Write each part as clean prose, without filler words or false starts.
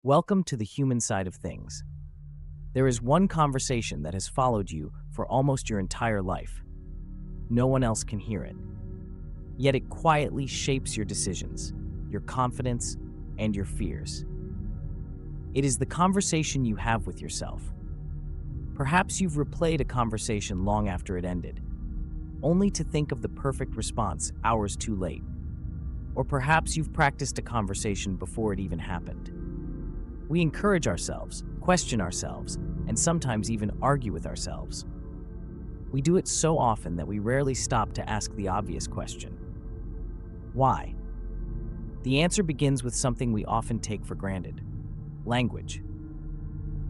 Welcome to the human side of things. There is one conversation that has followed you for almost your entire life. No one else can hear it. Yet it quietly shapes your decisions, your confidence, and your fears. It is the conversation you have with yourself. Perhaps you've replayed a conversation long after it ended, only to think of the perfect response hours too late. Or perhaps you've practiced a conversation before it even happened. We encourage ourselves, question ourselves, and sometimes even argue with ourselves. We do it so often that we rarely stop to ask the obvious question. Why? The answer begins with something we often take for granted: language.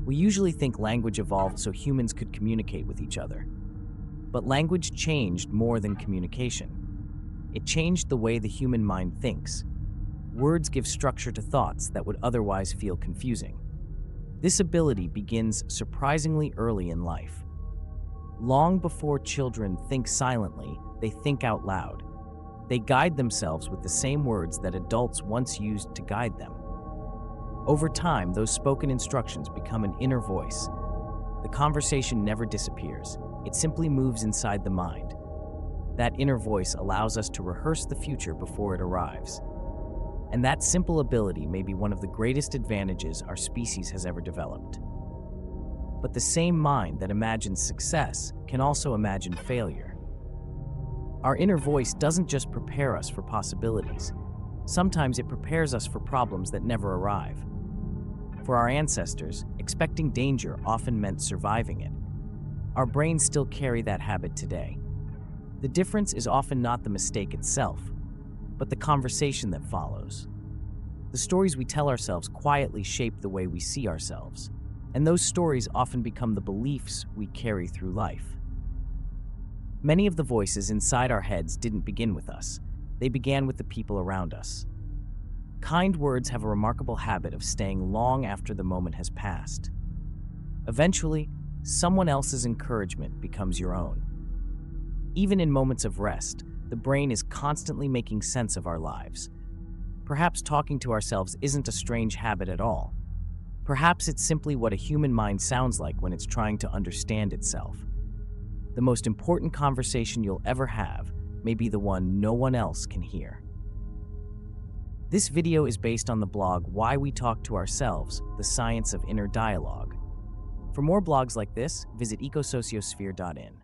We usually think language evolved so humans could communicate with each other. But language changed more than communication. It changed the way the human mind thinks. Words give structure to thoughts that would otherwise feel confusing. This ability begins surprisingly early in life. Long before children think silently, they think out loud. They guide themselves with the same words that adults once used to guide them. Over time, those spoken instructions become an inner voice. The conversation never disappears. It simply moves inside the mind. That inner voice allows us to rehearse the future before it arrives. And that simple ability may be one of the greatest advantages our species has ever developed. But the same mind that imagines success can also imagine failure. Our inner voice doesn't just prepare us for possibilities. Sometimes it prepares us for problems that never arrive. For our ancestors, expecting danger often meant surviving it. Our brains still carry that habit today. The difference is often not the mistake itself, but the conversation that follows. The stories we tell ourselves quietly shape the way we see ourselves, and those stories often become the beliefs we carry through life. Many of the voices inside our heads didn't begin with us. They began with the people around us. Kind words have a remarkable habit of staying long after the moment has passed. Eventually, someone else's encouragement becomes your own. Even in moments of rest, the brain is constantly making sense of our lives. Perhaps talking to ourselves isn't a strange habit at all. Perhaps it's simply what a human mind sounds like when it's trying to understand itself. The most important conversation you'll ever have may be the one no one else can hear. This video is based on the blog Why We Talk to Ourselves, The Science of Inner Dialogue. For more blogs like this, visit ecosociosphere.in.